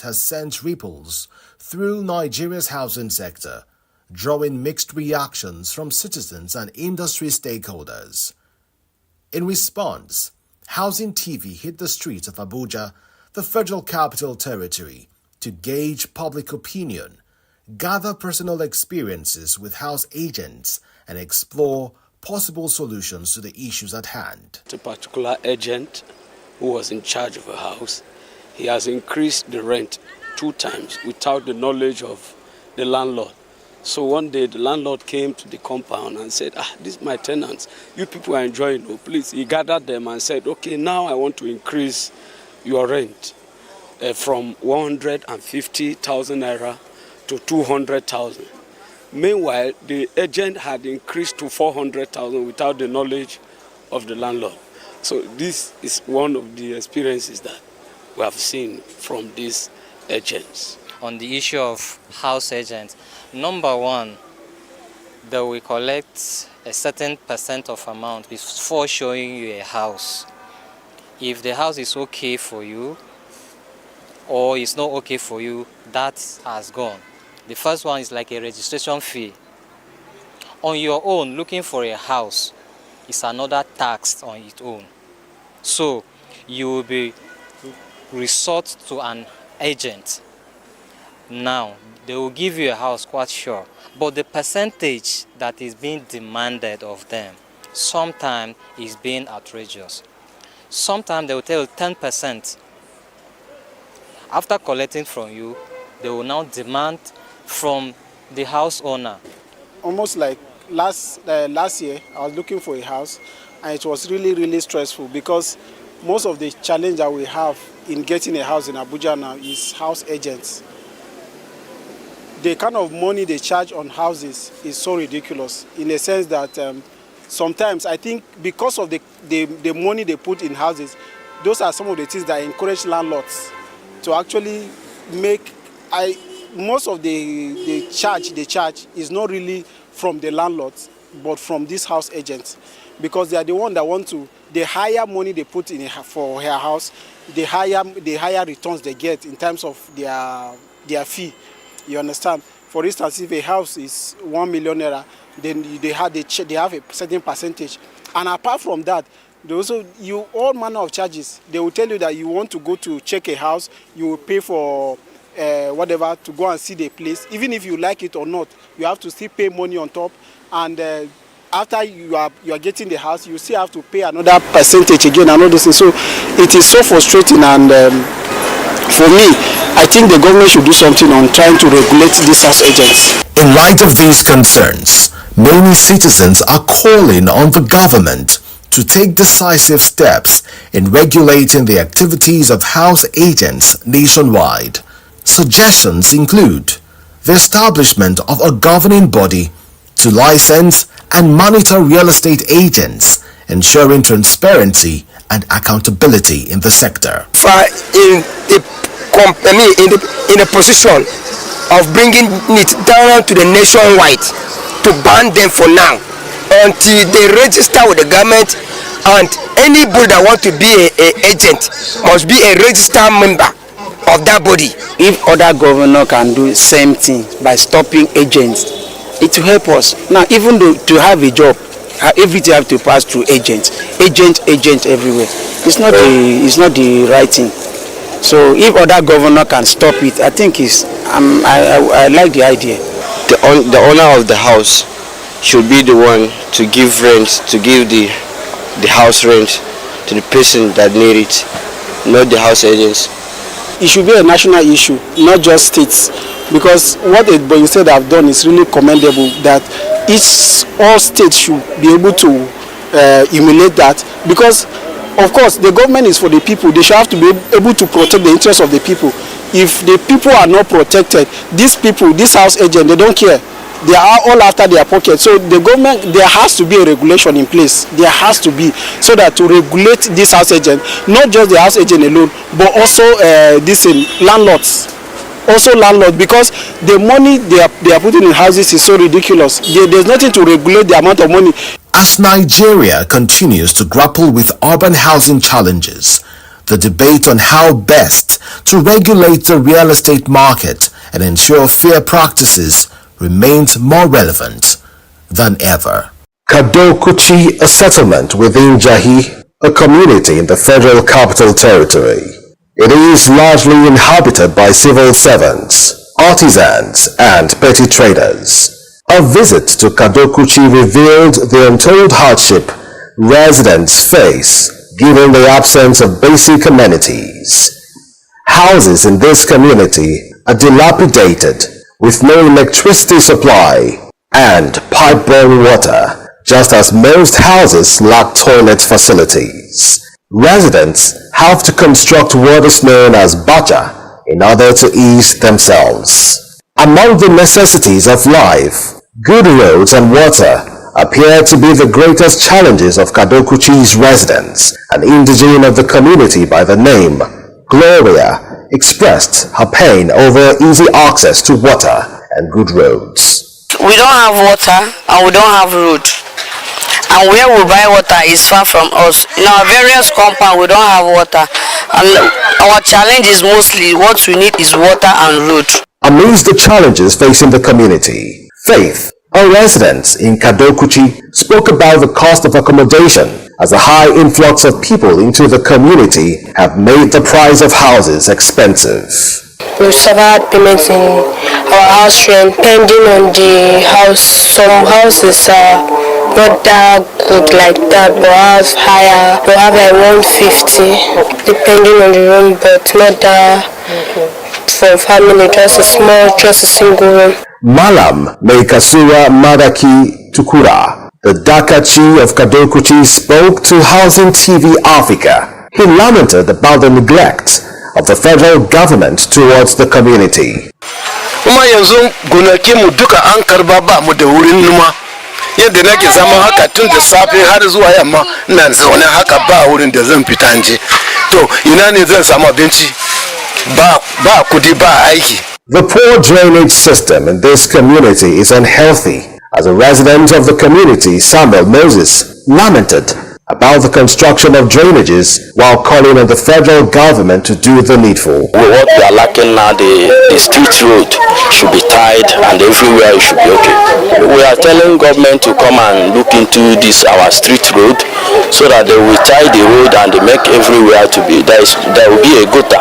incident has sent ripples through Nigeria's housing sector, drawing mixed reactions from citizens and industry stakeholders. In response, Housing TV hit the streets of Abuja, the Federal Capital Territory, to gauge public opinion, gather personal experiences with house agents, and explore possible solutions to the issues at hand. A particular agent who was in charge of a house, he has increased the rent 2 times without the knowledge of the landlord. So one day the landlord came to the compound and said, this is my tenants. You people are enjoying, please. He gathered them and said, okay, now I want to increase your rent from 150,000 naira to 200,000. Meanwhile, the agent had increased to 400,000 without the knowledge of the landlord. So this is one of the experiences that we have seen from these agents. On the issue of house agents, number one, they will collect a certain percent of amount before showing you a house. If the house is okay for you or it's not okay for you, that has gone. The first one is like a registration fee. On your own, looking for a house is another tax on its own. So you will be resort to an agent. Now, they will give you a house, quite sure, but the percentage that is being demanded of them sometimes is being outrageous. Sometimes they will tell you 10%. After collecting from you, they will now demand from the house owner. Almost like last year, I was looking for a house, and it was really stressful because most of the challenge that we have in getting a house in Abuja now is house agents. The kind of money they charge on houses is so ridiculous in the sense that sometimes I think because of the money they put in houses, those are some of the things that encourage landlords to actually make, most of the charge they charge is not really from the landlords, but from these house agents, because they are the one that want to, the higher money they put in for her house, the higher returns they get in terms of their fee. You understand? For instance, if a house is 1 million naira, then they have a certain percentage. And apart from that, they also all manner of charges. They will tell you that you want to go to check a house, you will pay for whatever to go and see the place. Even if you like it or not, you have to still pay money on top. And after you are getting the house, you still have to pay another percentage again and all this. So it is so frustrating. And for me, I think the government should do something on trying to regulate these house agents. In light of these concerns, many citizens are calling on the government to take decisive steps in regulating the activities of house agents nationwide. Suggestions include the establishment of a governing body to license and monitor real estate agents, ensuring transparency and accountability in the sector. In a position of bringing it down to the nationwide, to ban them for now until they register with the government, and anybody that wants to be an agent must be a registered member of that body. If other governor can do the same thing by stopping agents, it will help us. Now, even though to have a job, everything have to pass through agents, agent everywhere. It's not the right thing. So if other governor can stop it, I think I like the idea. The owner of the house should be the one to give rent, to give the house rent to the person that need it, not the house agents. It should be a national issue, not just states, because what the Ebonyi State have done is really commendable, that all states should be able to emulate that, because of course the government is for the people. They should have to be able to protect the interests of the people. If the people are not protected, these people, this house agent, they don't care. They are all after their pocket. So the government, there has to be a regulation in place. There has to be, so that to regulate this house agent, not just the house agent alone, but also landlords. Also landlords, because the money they are putting in houses is so ridiculous. There's nothing to regulate the amount of money. As Nigeria continues to grapple with urban housing challenges, the debate on how best to regulate the real estate market and ensure fair practices remains more relevant than ever. Kadokuchi, a settlement within Jahi, a community in the Federal Capital Territory. It is largely inhabited by civil servants, artisans, and petty traders. A visit to Kadokuchi revealed the untold hardship residents face given the absence of basic amenities. Houses in this community are dilapidated with no electricity supply and pipe-borne water, just as most houses lack toilet facilities. Residents have to construct what is known as bacha in order to ease themselves. Among the necessities of life, good roads and water appear to be the greatest challenges of Kadokuchi's residents. An indigene of the community by the name Gloria expressed her pain over easy access to water and good roads. We don't have water and we don't have road. And where we buy water is far from us. In our various compounds we don't have water. And our challenge is mostly what we need is water and road. Amidst the challenges facing the community, Faith, a resident in Kadokuchi, spoke about the cost of accommodation as a high influx of people into the community have made the price of houses expensive. We survived payments in our house rent pending on the house. Some houses are not that good like that, but have higher. We have like 150 depending on the room, but not that for family, just a single room. Malam Meikasura Madaki Tukura, the Dakachi of Kadokuchi, spoke to Housing TV Africa. He lamented about the neglect of the federal government towards the community. Kuma yanzu gonaki mu duka an karba ba mu da wurin noma. Yadda nake zama haka tun da safe har zuwa yamma ina zaune haka ba wurin da zan fita nje. To ina ne zan samu abinci? Ba kudi ba aiki. The poor drainage system in this community is unhealthy. As a resident of the community, Samuel Moses lamented about the construction of drainages while calling on the federal government to do the needful. What we are lacking now, the street road should be tied and everywhere it should be okay. We are telling government to come and look into this our street road so that they will tie the road and they make everywhere to be, there will be a gutter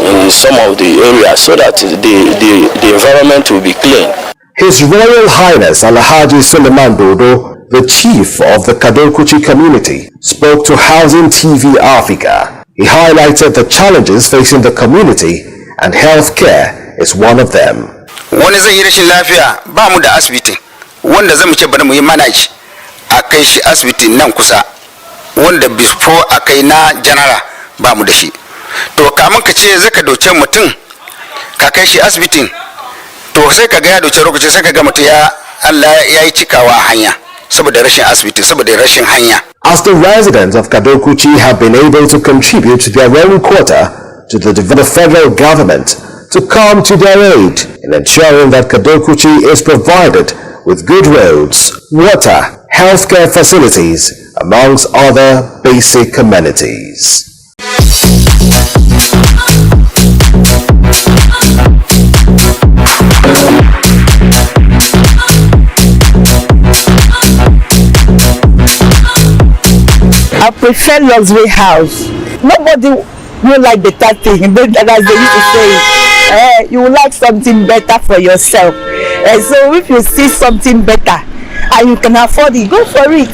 in some of the areas so that the environment will be clean. His Royal Highness Alhaji Suleiman Dodo, the chief of the Kadokuchi community, spoke to Housing TV Africa. He highlighted the challenges facing the community and healthcare is one of them. Wani zai yi rashin lafiya ba mu da asibiti wanda zamu ce bari mu yi manage a kai shi asibiti nan kusa wanda before a kai na general ba mu da shi. To kamun ka ce zaka dauke mutum ka kai shi asibitin to sai ka ga ya dauke lokaci sai ka ga mutum ya Allah ya yi cikawa hanya. As the residents of Kadokuchi have been able to contribute their own quota to the federal government to come to their aid in ensuring that Kadokuchi is provided with good roads, water, healthcare facilities, amongst other basic amenities. I prefer luxury house. Nobody will like better thing, but as they used to say, you will like something better for yourself. So if you see something better and you can afford it, go for it.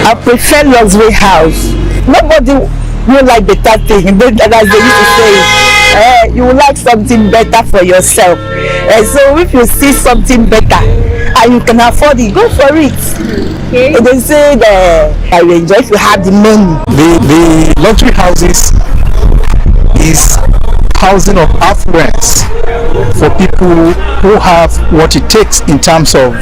I prefer luxury house. Nobody will like better thing, as they used to say. You will like something better for yourself. So if you see something better and you can afford it, go for it. Okay. They say that I will enjoy if you have the money. The luxury houses is housing of affluence for people who have what it takes in terms of